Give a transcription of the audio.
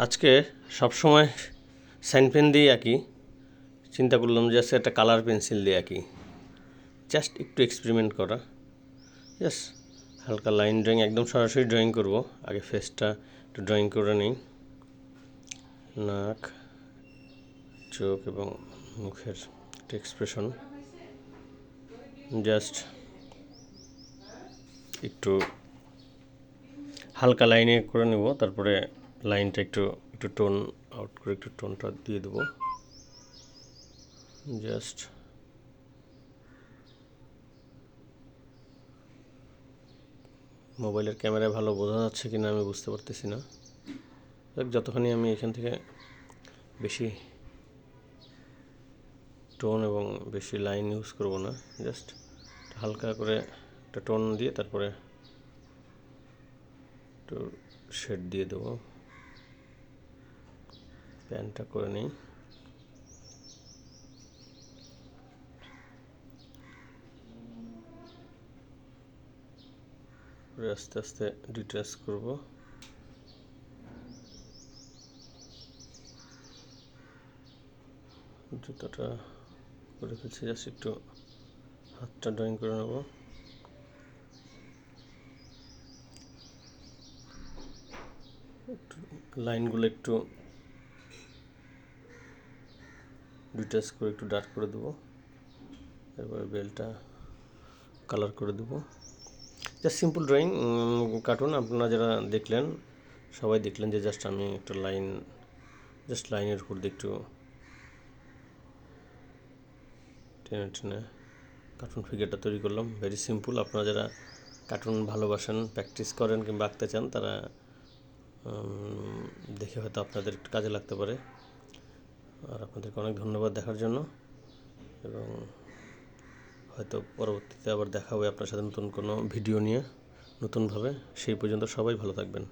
আজকে সবসময় sign pen দিয়ে আঁকি, চিন্তা করলাম যে একটা কালার পেন্সিল দিয়ে আঁকি, জাস্ট একটু এক্সপেরিমেন্ট করা। জাস্ট হালকা লাইন ড্রয়িং, একদম সরাসরি ড্রয়িং করব। আগে ফেসটা একটু ড্রয়িং করে নিই, নাক, চোখ এবং মুখের একটা এক্সপ্রেশন। জাস্ট একটু হালকা লাইনে করে নেব, তারপরে লাইনটা একটু একটু টোন আউট করে একটু টোনটা দিয়ে দেবো। জাস্ট মোবাইলের ক্যামেরায় ভালো বোঝা যাচ্ছে কিনা আমি বুঝতে পারতেছি না। যতখানি আমি এখান থেকে বেশি টোন এবং বেশি লাইন ইউজ করব না, জাস্ট হালকা করে একটা টোন দিয়ে তারপরে একটু শেড দিয়ে দেবো। প্যানটা করে নিই, আস্তে আস্তে ডিটেলস করব। জুতাটা করে ফেলছি, জাস্ট একটু হাতটা ড্রয়িং করে নেব। লাইনগুলো একটু ডিটেলস করে একটু ডার্ক করে দেবো। এরপরে বেলটা কালার করে দেবো। Just simple drawing, cartoon. আপনারা যারা দেখলেন সবাই দেখলেন যে জাস্ট আমি একটা লাইন, জাস্ট লাইনের উপর দিয়ে একটু টেনে টেনে কার্টুন ফিগারটা তৈরি করলাম। Very simple. আপনারা যারা কার্টুন ভালোবাসেন, প্র্যাকটিস করেন কিংবা আঁকতে চান, তারা দেখে হয়তো আপনাদের একটু কাজে লাগতে পারে। আর আপনাদেরকে অনেক ধন্যবাদ দেখার জন্য, এবং হয়তো পরবর্তীতে আবার দেখা হবে আপনার সাথে নতুন কোনো ভিডিও নিয়ে নতুনভাবে। সেই পর্যন্ত সবাই ভালো থাকবেন।